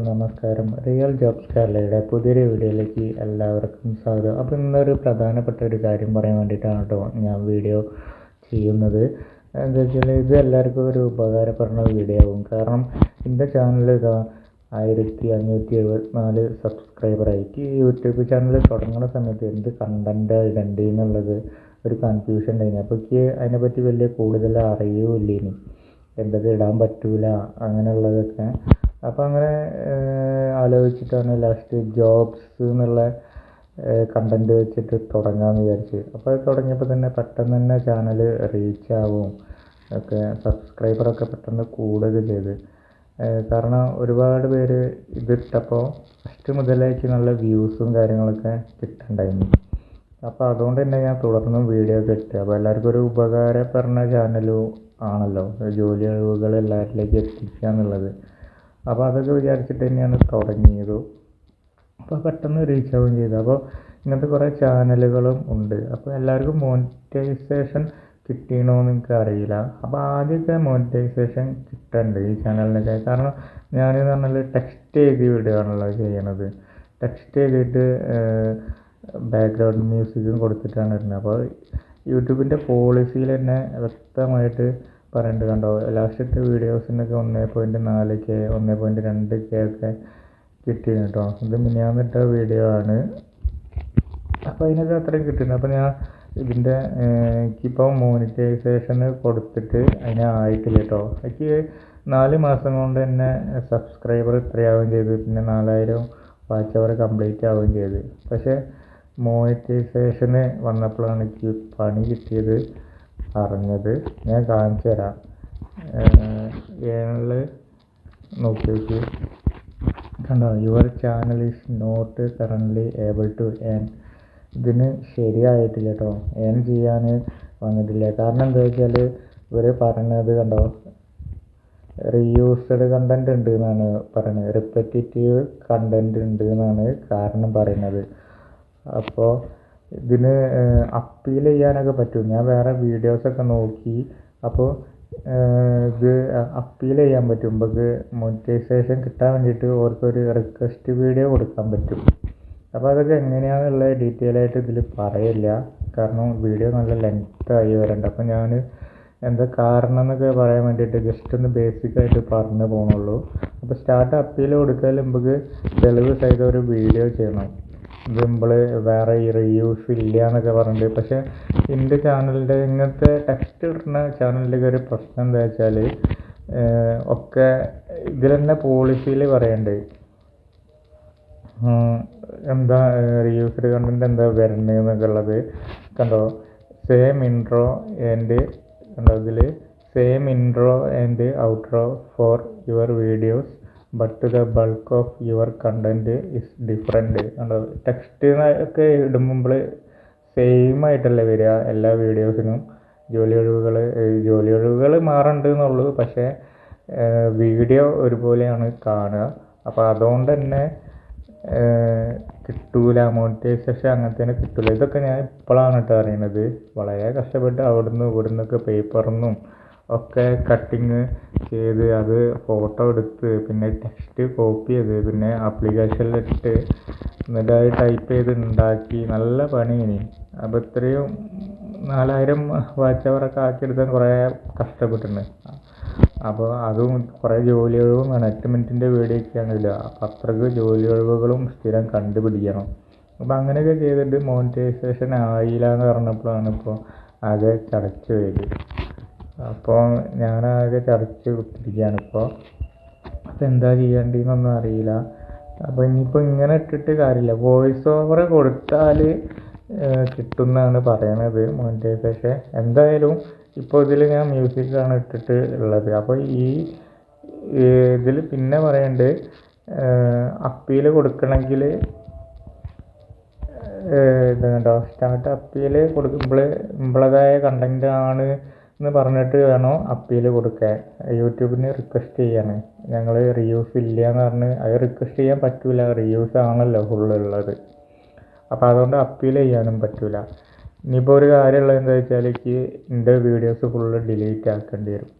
നമസ്കാരം. Real jobs കേരളയുടെ പുതിയൊരു വീഡിയോയിലേക്ക് എല്ലാവർക്കും സ്വാഗതം. അപ്പോൾ ഇന്നൊരു പ്രധാനപ്പെട്ട ഒരു കാര്യം പറയാൻ വേണ്ടിയിട്ടാണ് കേട്ടോ ഞാൻ വീഡിയോ ചെയ്യുന്നത്. എന്താ വെച്ചാൽ ഇത് എല്ലാവർക്കും ഒരു ഉപകാരപ്പെടുന്ന വീഡിയോ ആവും. കാരണം എൻ്റെ ചാനൽ ഇതാ 1574 സബ്സ്ക്രൈബറായി. ഈ യൂട്യൂബ് ചാനൽ തുടങ്ങുന്ന സമയത്ത് എന്ത് കണ്ടൻറ്റ് ഇടേണ്ടി എന്നുള്ളത് ഒരു കൺഫ്യൂഷൻ ഉണ്ടായിരുന്നു. അപ്പോൾ എനിക്ക് അതിനെപ്പറ്റി വലിയ കൂടുതൽ അറിയുമില്ലേനി, എന്തൊക്കെ ഇടാൻ പറ്റൂല അങ്ങനെയുള്ളതൊക്കെ. അപ്പോൾ അങ്ങനെ ആലോചിച്ചിട്ടാണ് ലാസ്റ്റ് ജോബ്സ് എന്നുള്ള കണ്ടൻറ്റ് വെച്ചിട്ട് തുടങ്ങാമെന്ന് വിചാരിച്ച്. അപ്പോൾ അത് തുടങ്ങിയപ്പോൾ തന്നെ പെട്ടെന്ന് തന്നെ ചാനൽ റീച്ച് ആവും, ഒക്കെ സബ്സ്ക്രൈബറൊക്കെ പെട്ടെന്ന് കൂടുകയൊക്കെ ചെയ്ത്. കാരണം ഒരുപാട് പേര് ഇതിട്ടപ്പോൾ ഫസ്റ്റ് മുതലേക്ക് നല്ല വ്യൂസും കാര്യങ്ങളൊക്കെ കിട്ടുന്നുണ്ടായിരുന്നു. അപ്പോൾ അതുകൊണ്ട് തന്നെ ഞാൻ തുടർന്നും വീഡിയോ ഒക്കെ ഇട്ട്. അപ്പോൾ എല്ലാവർക്കും ഒരു ഉപകാരപ്പെടുന്ന ചാനലും ആണല്ലോ ജോലി ഒഴിവുകൾ എല്ലാവരിലേക്ക് എത്തിക്കുക എന്നുള്ളത്. അപ്പോൾ അതൊക്കെ വിചാരിച്ചിട്ട് തന്നെയാണ് തുടങ്ങിയത്. അപ്പോൾ പെട്ടെന്ന് റീച്ച് ആവുകയും ചെയ്തു. അപ്പോൾ ഇങ്ങനത്തെ കുറേ ചാനലുകളും ഉണ്ട്. അപ്പോൾ എല്ലാവർക്കും മോണിറ്റൈസേഷൻ കിട്ടിയണോയെന്ന് എനിക്ക് അറിയില്ല. അപ്പോൾ ആദ്യമൊക്കെ മോണിറ്റൈസേഷൻ കിട്ടുന്നുണ്ട് ഈ ചാനലിനൊക്കെ. കാരണം ഞാനെന്ന് പറഞ്ഞാൽ ടെക്സ്റ്റ് എഴുതി വിടുകയാണല്ലോ ചെയ്യണത്. ടെക്സ്റ്റ് എഴുതിയിട്ട് ബാക്ക്ഗ്രൗണ്ട് മ്യൂസിക്കും കൊടുത്തിട്ടാണ് വരുന്നത്. അപ്പോൾ യൂട്യൂബിൻ്റെ പോളിസിയിൽ തന്നെ വ്യക്തമായിട്ട് പറയുന്നുണ്ട്. കണ്ടോ, ലാസ്റ്റത്തെ വീഡിയോസിനൊക്കെ 1.4K 1.2K ഒക്കെ കിട്ടിയിരുന്നു കേട്ടോ. ഇത് മിനിയാന്നിട്ട വീഡിയോ ആണ്. അപ്പോൾ അതിനൊക്കെ അത്രയും കിട്ടുന്നത്. അപ്പോൾ ഞാൻ ഇതിൻ്റെ എനിക്കിപ്പോൾ മോണിറ്റൈസേഷൻ കൊടുത്തിട്ട് അതിനായിട്ടില്ല കേട്ടോ. എനിക്ക് 4 മാസം കൊണ്ട് തന്നെ സബ്സ്ക്രൈബർ ഇത്രയാവുകയും ചെയ്തു. പിന്നെ 4000 വാച്ച് അവർ കംപ്ലീറ്റ് ആവുകയും ചെയ്തു. പക്ഷേ മോണിറ്റൈസേഷന് വന്നപ്പോഴാണ് എനിക്ക് പണി കിട്ടിയത് അറിഞ്ഞത്. ഞാൻ കാണിച്ചു തരാം. ഏണിൽ നോക്കി നോക്കി കണ്ടോ, your channel is not currently able to earn. ഇതിന് ശരിയായിട്ടില്ല കേട്ടോ, ഏൺ ചെയ്യാൻ വന്നിട്ടില്ല. കാരണം എന്താ വെച്ചാൽ ഇവർ പറയുന്നത് കണ്ടോ, റീയൂസ്ഡ് കണ്ടൻറ്റ് ഉണ്ട് എന്നാണ് പറയുന്നത്, റിപ്പറ്റേറ്റീവ് കണ്ടൻറ്റ് ഉണ്ട് എന്നാണ് കാരണം പറയുന്നത്. അപ്പോൾ ഇതിന് അപ്പീൽ ചെയ്യാനൊക്കെ പറ്റും. ഞാൻ വേറെ വീഡിയോസൊക്കെ നോക്കി. അപ്പോൾ ഇത് അപ്പീൽ ചെയ്യാൻ പറ്റും. നമുക്ക് മോണിറ്റൈസേഷൻ കിട്ടാൻ വേണ്ടിയിട്ട് അവർക്കൊരു റിക്വസ്റ്റ് വീഡിയോ കൊടുക്കാൻ പറ്റും. അപ്പോൾ അതൊക്കെ എങ്ങനെയാണെന്നുള്ള ഡീറ്റെയിൽ ആയിട്ട് ഇതിൽ പറയില്ല, കാരണം വീഡിയോ നല്ല ലെങ്ത് ആയി വരണ്ട. അപ്പോൾ ഞാൻ എന്താ കാരണം എന്നൊക്കെ പറയാൻ വേണ്ടിയിട്ട് ജസ്റ്റ് ഒന്ന് ബേസിക്കായിട്ട് പറഞ്ഞു പോകുന്നുള്ളൂ. അപ്പോൾ സ്റ്റാർട്ട് അപ്പീൽ കൊടുക്കാൻ നമുക്ക് തെളിവ് സഹിതം ഒരു വീഡിയോ ചെയ്യണം. ഇത് നമ്മൾ വേറെ ഈ റിവ്യൂസ് ഇല്ല എന്നൊക്കെ പറഞ്ഞിട്ട്. പക്ഷേ എൻ്റെ ചാനലിൻ്റെ ഇങ്ങനത്തെ ടെക്സ്റ്റ് ഇടുന്ന ചാനലിൻ്റെ ഒരു പ്രശ്നം എന്താ വെച്ചാൽ ഒക്കെ ഇതിൽ തന്നെ പോളിസിയിൽ പറയണ്ട് എന്താ റിവ്യൂസ്ഡ് കണ്ടൻറ്റ് എന്താ വരണമെന്നൊക്കെ ഉള്ളത്. കണ്ടോ, സെയിം ഇൻട്രോ ആൻഡ് കണ്ടോ, ഇതിൽ same intro and outro for your videos but the bulk of your content is different. കണ്ടോ, ടെക്സ്റ്റ് ഒക്കെ ഇടുമ്പോൾ സെയിം ആയിട്ടല്ലേ വരിക എല്ലാ വീഡിയോസിനും. ജോലി ഒഴിവുകൾ മാറുന്നുണ്ട് എന്നുള്ളൂ, പക്ഷേ വീഡിയോ ഒരുപോലെയാണ് കാണുക. അപ്പോൾ അതുകൊണ്ട് തന്നെ കിട്ടൂല മോണിറ്റൈസേഷൻ, അങ്ങനത്തേനെ കിട്ടില്ല. ഇതൊക്കെ ഞാൻ ഇപ്പോഴാണ് കേട്ടോ അറിയുന്നത്. വളരെ കഷ്ടപ്പെട്ട് അവിടുന്ന് ഇവിടുന്നൊക്കെ പേപ്പറിന്നും ഒക്കെ കട്ടിങ് ചെയ്ത് അത് ഫോട്ടോ എടുത്ത് പിന്നെ ടെക്സ്റ്റ് കോപ്പി ചെയ്ത് പിന്നെ ആപ്ലിക്കേഷനിലിട്ട് എന്നിട്ട് അത് ടൈപ്പ് ചെയ്ത് ഉണ്ടാക്കി നല്ല പണിയിനി. അപ്പോൾ ഇത്രയും 4000 വാച്ച് അവറൊക്കെ ആക്കിയെടുക്കാൻ കുറേ കഷ്ടപ്പെട്ടിട്ടുണ്ട്. അപ്പോൾ അതും കുറേ ജോലി ഒഴിവും വേണം. 8 മിനിറ്റിൻ്റെ വീഡിയോ ഒക്കെയാണ് ഇടുക. അപ്പോൾ അത്രയ്ക്ക് ജോലി ഒഴിവുകളും സ്ഥിരം കണ്ടുപിടിക്കണം. അപ്പോൾ അങ്ങനെയൊക്കെ ചെയ്തിട്ട് മോണിറ്റൈസേഷൻ ആയില്ല എന്ന് പറഞ്ഞപ്പോഴാണ് ഇപ്പോൾ ആകെ ചടച്ച് പോയത്. അപ്പോൾ ഞാനാകെ ചടച്ച് കുത്തിരിക്കുകയാണ് ഇപ്പോൾ. അപ്പോൾ എന്താ ചെയ്യേണ്ടതെന്നൊന്നും അറിയില്ല. അപ്പോൾ ഇനിയിപ്പോൾ ഇങ്ങനെ ഇട്ടിട്ട് കാര്യമില്ല, വോയിസ് ഓവർ കൊടുത്താൽ കിട്ടുമെന്നാണ് പറയണത് മോണിറ്റൈസേഷൻ. എന്തായാലും ഇപ്പോൾ ഇതിൽ ഞാൻ മ്യൂസിക്കാണ് ഇട്ടിട്ട് ഉള്ളത്. അപ്പോൾ ഈ ഇതിൽ പിന്നെ പറയേണ്ടത് അപ്പീൽ കൊടുക്കണമെങ്കിൽ ഇത് കണ്ടോ, സ്റ്റാർട്ട് അപ്പീൽ കൊടുക്കുമ്പോൾ നമ്മളതായ കണ്ടൻറ്റ് ആണ് എന്ന് പറഞ്ഞിട്ട് വേണം അപ്പീൽ കൊടുക്കാൻ. യൂട്യൂബിന് റിക്വസ്റ്റ് ചെയ്യാണ്, ഞങ്ങൾ റിയൂസ് ഇല്ല എന്ന് പറഞ്ഞ്. അത് റിക്വസ്റ്റ് ചെയ്യാൻ പറ്റില്ല, റിയൂസ് ആണല്ലോ ഫുള്ളുള്ളത്. അപ്പോൾ അതുകൊണ്ട് അപ്പീൽ ചെയ്യാനും പറ്റില്ല. ഇനിയിപ്പോൾ ഒരു കാര്യമുള്ളത് എന്താ വെച്ചാൽ എനിക്ക് എൻ്റെ വീഡിയോസ് ഫുള്ള് ഡിലീറ്റ് ആക്കേണ്ടി വരും.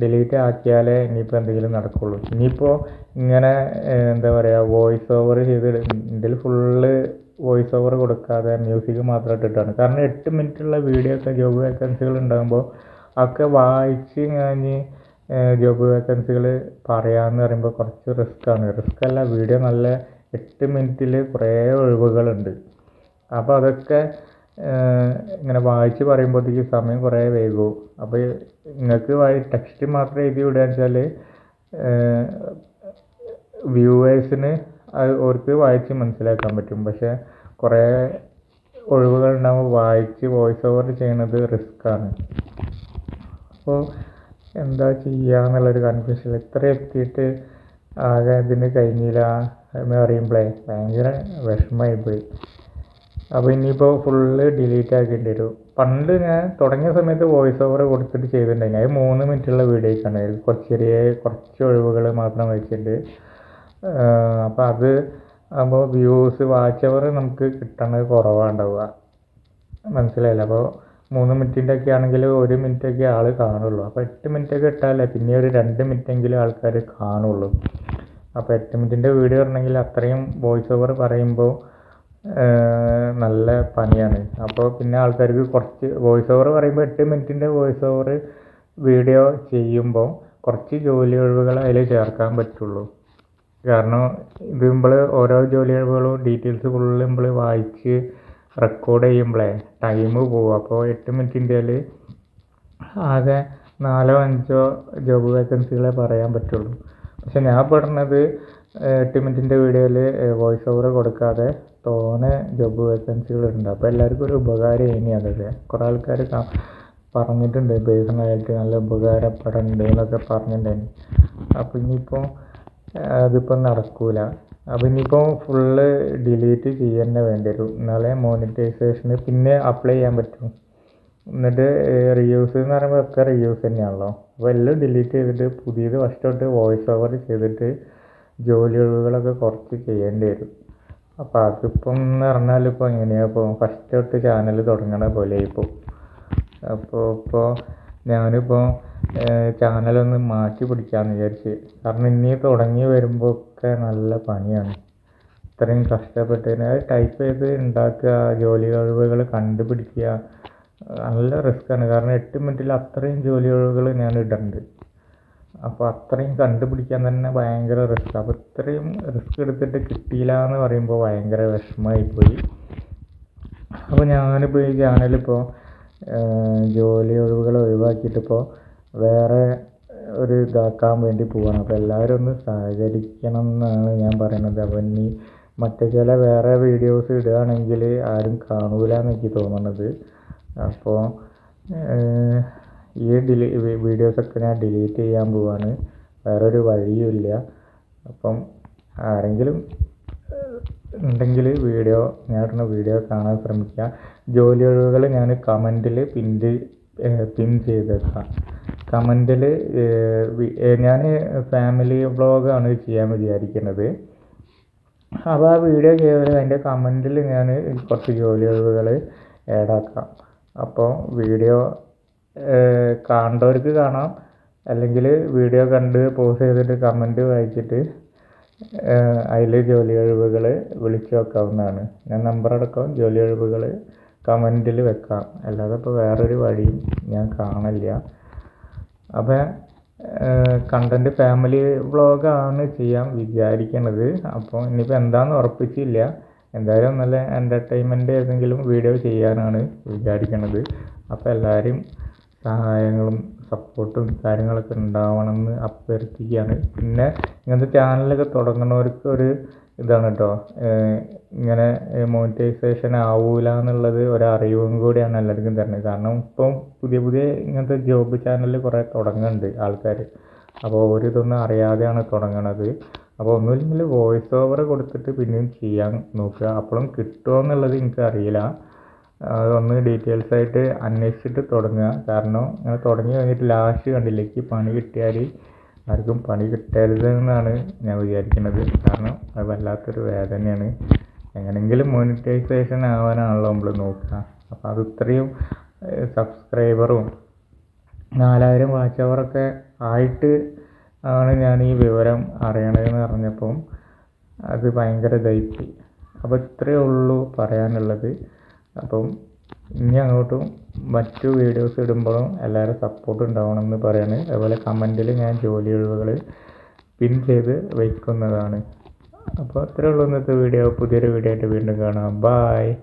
ഡിലീറ്റ് ആക്കിയാലേ ഇനിയിപ്പോൾ എന്തെങ്കിലും നടക്കുള്ളൂ. ഇനിയിപ്പോൾ ഇങ്ങനെ എന്താ പറയുക, വോയിസ് ഓവർ ചെയ്ത് ഇതിൽ ഫുള്ള് വോയിസ് ഓവർ കൊടുക്കാതെ മ്യൂസിക് മാത്രം ഇട്ടിട്ടാണ്. കാരണം 8 മിനിറ്റുള്ള വീഡിയോ ഒക്കെ ജോബ് വേക്കൻസികൾ ഉണ്ടാകുമ്പോൾ ഒക്കെ വായിച്ച് കഴിഞ്ഞ് ജോബ് വേക്കൻസികൾ പറയാമെന്ന് പറയുമ്പോൾ കുറച്ച് റിസ്ക്കാണ്. റിസ്കല്ല, വീഡിയോ നല്ല 8 മിനിറ്റിൽ കുറേ ഒഴിവുകളുണ്ട്. അപ്പോൾ അതൊക്കെ ഇങ്ങനെ വായിച്ച് പറയുമ്പോഴത്തേക്ക് സമയം കുറേ വൈകും. അപ്പോൾ നിങ്ങൾക്ക് ടെക്സ്റ്റ് മാത്രം എഴുതി വിടുകയെന്ന് വെച്ചാൽ വ്യൂവേഴ്സിന് അവർക്ക് വായിച്ച് മനസ്സിലാക്കാൻ പറ്റും. പക്ഷേ കുറേ ഒഴിവുകൾ ഉണ്ടാകുമ്പോൾ വായിച്ച് വോയിസ് ഓവർ ചെയ്യണത് റിസ്ക്കാണ്. അപ്പോൾ എന്താ ചെയ്യുക എന്നുള്ളൊരു കൺഫ്യൂഷൻ. ഇത്ര എത്തിയിട്ട് ആകെ ഇതിന് കഴിഞ്ഞില്ല എന്ന് പറയുമ്പോഴേ ഭയങ്കര വിഷമമായിപ്പോയി. അപ്പോൾ ഇനിയിപ്പോൾ ഫുള്ള് ഡിലീറ്റ് ആക്കേണ്ടി വരും. പണ്ട് ഞാൻ തുടങ്ങിയ സമയത്ത് വോയിസ് ഓവർ കൊടുത്തിട്ട് ചെയ്തിട്ടുണ്ടായിരുന്നു. അത് 3 മിനിറ്റുള്ള വീഡിയോയ്ക്കാണ്. കുറച്ച് ഒഴിവുകൾ മാത്രം വെച്ചിട്ട്. അപ്പോൾ അത് അപ്പോൾ വ്യൂസ് വാച്ച് അവർ നമുക്ക് കിട്ടണത് കുറവാണ്ടാവുക, മനസ്സിലായില്ല. അപ്പോൾ 3 മിനിറ്റിൻ്റെ ഒക്കെ ആണെങ്കിൽ 1 മിനിറ്റൊക്കെ ആൾ കാണുള്ളൂ. അപ്പോൾ 8 മിനിറ്റൊക്കെ ഇട്ടാലേ പിന്നെ ഒരു 2 മിനിറ്റെങ്കിലും ആൾക്കാർ കാണുള്ളൂ. അപ്പോൾ 8 മിനിറ്റിൻ്റെ വീഡിയോ ഇടണമെങ്കിൽ അത്രയും വോയിസ് ഓവർ പറയുമ്പോൾ നല്ല പണിയാണ്. അപ്പോൾ പിന്നെ ആൾക്കാർക്ക് കുറച്ച് വോയിസ് ഓവർ പറയുമ്പോൾ 8 മിനിറ്റിൻ്റെ വോയിസ് ഓവർ വീഡിയോ ചെയ്യുമ്പോൾ കുറച്ച് ജോലി ഒഴിവുകൾ അതിൽ ചേർക്കാൻ പറ്റുള്ളൂ. കാരണം ഇത് നമ്മൾ ഓരോ ജോലി ഒഴിവുകളും ഡീറ്റെയിൽസ് ഫുള്ള് നമ്മൾ വായിച്ച് റെക്കോർഡ് ചെയ്യുമ്പോഴേ ടൈം പോകും. അപ്പോൾ 8 മിനിറ്റിൻ്റെ ആകെ 4-5 ജോബ് വേക്കൻസികളെ പറയാൻ പറ്റുള്ളൂ. പക്ഷെ ഞാൻ പറഞ്ഞത് 8 മിനിറ്റിൻ്റെ വീഡിയോയിൽ വോയിസ് ഓവർ കൊടുക്കാതെ തോനെ ജോബ് വേക്കൻസികളുണ്ട്. അപ്പോൾ എല്ലാവർക്കും ഒരു ഉപകാരം ഇനി അതൊക്കെ കുറേ ആൾക്കാർ പറഞ്ഞിട്ടുണ്ട്, പേഴ്സണലായിട്ട് നല്ല ഉപകാരപ്പെടുന്നുണ്ട് എന്നൊക്കെ പറഞ്ഞിട്ടുണ്ടായിരുന്നു. അപ്പോൾ ഇനിയിപ്പോൾ അതിപ്പോൾ നടക്കൂല. അപ്പോൾ ഇനിയിപ്പോൾ ഫുള്ള് ഡിലീറ്റ് ചെയ്യാൻ വേണ്ടി വരും. എന്നാലേ മോണിറ്റൈസേഷന് പിന്നെ അപ്ലൈ ചെയ്യാൻ പറ്റും. എന്നിട്ട് റീയൂസ് എന്ന് പറയുമ്പോൾ ഒക്കെ റീയൂസ് തന്നെയാണല്ലോ. അപ്പോൾ എല്ലാം ഡിലീറ്റ് ചെയ്തിട്ട് പുതിയത് ഫസ്റ്റ് തൊട്ട് വോയിസ് ഓവർ ചെയ്തിട്ട് ജോലി ഒഴിവുകളൊക്കെ കുറച്ച് ചെയ്യേണ്ടി വരും. അപ്പോൾ അതിപ്പം എന്ന് പറഞ്ഞാൽ ഇപ്പോൾ എങ്ങനെയാണ്, ഇപ്പോൾ ഫസ്റ്റ് തൊട്ട് ചാനൽ തുടങ്ങണ പോലെ ഇപ്പോൾ. അപ്പോൾ ഞാനിപ്പോൾ ചാനലൊന്ന് മാറ്റി പിടിക്കാമെന്ന് വിചാരിച്ച്. കാരണം ഇനി തുടങ്ങി വരുമ്പോൾ ഒക്കെ നല്ല പണിയാണ്. ഇത്രയും കഷ്ടപ്പെട്ടതിന് അത് ടൈപ്പ് ചെയ്ത് ഉണ്ടാക്കുക, ജോലി ഒഴിവുകൾ കണ്ടുപിടിക്കുക, നല്ല റിസ്ക്കാണ്. കാരണം 8 മിനിറ്റിൽ അത്രയും ജോലി ഒഴിവുകൾ ഞാൻ ഇടുന്നുണ്ട്. അപ്പോൾ അത്രയും കണ്ടുപിടിക്കാൻ തന്നെ ഭയങ്കര റിസ്ക്. അപ്പോൾ ഇത്രയും റിസ്ക് എടുത്തിട്ട് കിട്ടിയില്ല എന്ന് പറയുമ്പോൾ ഭയങ്കര വിഷമമായിപ്പോയി. അപ്പോൾ ഞാനിപ്പോൾ ഈ ചാനലിപ്പോൾ ജോലി ഒഴിവുകൾ ഒഴിവാക്കിയിട്ടിപ്പോൾ വേറെ ഒരു ഇതാക്കാൻ വേണ്ടി പോവാണ്. അപ്പോൾ എല്ലാവരും ഒന്ന് സഹകരിക്കണം എന്നാണ് ഞാൻ പറയുന്നത്. അപ്പോൾ ഇനി മറ്റേ ചില വേറെ വീഡിയോസ് ഇടുകയാണെങ്കിൽ ആരും കാണൂല എന്നെനിക്ക് തോന്നുന്നത്. അപ്പോൾ ഈ വീഡിയോസൊക്കെ ഞാൻ ഡിലീറ്റ് ചെയ്യാൻ പോവാണ്. വേറൊരു വഴിയുമില്ല. അപ്പം ആരെങ്കിലും ഉണ്ടെങ്കിൽ ഞാൻ ഇടുന്ന വീഡിയോ കാണാൻ ശ്രമിക്കുക. ജോലി ഒഴിവുകൾ ഞാൻ കമൻറ്റിൽ പിൻ ചെയ്തേക്കാം. കമൻറ്റിൽ ഞാൻ ഫാമിലി വ്ളോഗാണ് ചെയ്യാൻ വിചാരിക്കുന്നത്. അപ്പോൾ ആ വീഡിയോ ചെയ്തവർ അതിൻ്റെ കമൻറ്റിൽ ഞാൻ കുറച്ച് ജോലി ഒഴിവുകൾ ആഡാക്കാം. അപ്പോൾ വീഡിയോ കാണേണ്ടവർക്ക് കാണാം, അല്ലെങ്കിൽ വീഡിയോ കണ്ട് പോസ് ചെയ്തിട്ട് കമൻറ്റ് വായിച്ചിട്ട് അതിൽ ജോലി ഒഴിവുകൾ വിളിച്ച് വെക്കാവുന്നതാണ്. ഞാൻ നമ്പർ അടക്കം ജോലി ഒഴിവുകൾ കമൻറ്റിൽ വെക്കാം. അല്ലാതെ ഇപ്പോൾ വേറൊരു വഴിയും ഞാൻ കാണില്ല. അപ്പോൾ കണ്ടൻറ്റ് ഫാമിലി വ്ളോഗാണ് ചെയ്യാൻ വിചാരിക്കണത്. അപ്പോൾ ഇനിയിപ്പോൾ എന്താണെന്ന് ഉറപ്പിച്ചില്ല. എന്തായാലും നല്ല എൻ്റർടൈൻമെൻ്റ് ഏതെങ്കിലും വീഡിയോ ചെയ്യാനാണ് വിചാരിക്കണത്. അപ്പോൾ എല്ലാവരും സഹായങ്ങളും സപ്പോർട്ടും കാര്യങ്ങളൊക്കെ ഉണ്ടാവണമെന്ന് അഭ്യർത്ഥിക്കുകയാണ്. പിന്നെ ഇങ്ങനത്തെ ചാനലൊക്കെ തുടങ്ങുന്നവർക്ക് ഒരു ഇതാണ് കേട്ടോ, ഇങ്ങനെ മോണിറ്റൈസേഷൻ ആവൂല എന്നുള്ളത് ഒരറിവും കൂടിയാണ് എല്ലാവർക്കും തരുന്നത്. കാരണം ഇപ്പം പുതിയ ഇങ്ങനത്തെ ജോബ് ചാനൽ കുറേ തുടങ്ങുന്നുണ്ട് ആൾക്കാർ. അപ്പോൾ ഇതൊന്നും അറിയാതെയാണ് തുടങ്ങണത്. അപ്പോൾ ഒന്നുമില്ലെങ്കിൽ വോയിസ് ഓവർ കൊടുത്തിട്ട് പിന്നെയും ചെയ്യാൻ നോക്കുക. അപ്പോഴും കിട്ടുമോ എന്നുള്ളത് എനിക്ക് അറിയില്ല. അതൊന്ന് ഡീറ്റെയിൽസ് ആയിട്ട് അന്വേഷിച്ചിട്ട് തുടങ്ങുക. കാരണം അങ്ങനെ തുടങ്ങി കഴിഞ്ഞിട്ട് ലാസ്റ്റ് കണ്ടില്ലേ, എനിക്ക് പണി കിട്ടിയാൽ ആർക്കും പണി കിട്ടരുത് എന്നാണ് ഞാൻ വിചാരിക്കുന്നത്. കാരണം അത് വല്ലാത്തൊരു വേദനയാണ്. എങ്ങനെയെങ്കിലും മോണിറ്റൈസേഷൻ ആവാനാണല്ലോ നമ്മൾ നോക്കുക. അപ്പോൾ അത് ഇത്രയും സബ്സ്ക്രൈബറും 4000 വാച്ച് അവറൊക്കെ ആയിട്ട് ആണ് ഞാൻ ഈ വിവരം അറിയണതെന്ന് അറിഞ്ഞപ്പം അത് ഭയങ്കര ഇതായിപ്പോയി. അപ്പോൾ ഇത്രയേ ഉള്ളൂ പറയാനുള്ളത്. അപ്പം ഇനി അങ്ങോട്ടും മറ്റു വീഡിയോസ് ഇടുമ്പോഴും എല്ലാവരും സപ്പോർട്ട് ഉണ്ടാവണമെന്ന് പറയാണ്. അതുപോലെ കമൻറ്റിൽ ഞാൻ ജോലി ഒഴിവുകൾ പിൻ ചെയ്ത് വയ്ക്കുന്നതാണ്. അപ്പോൾ അത്രയേ ഉള്ളൂ ഇന്നത്തെ വീഡിയോ. പുതിയൊരു വീഡിയോ ആയിട്ട് വീണ്ടും കാണാം. ബായ്.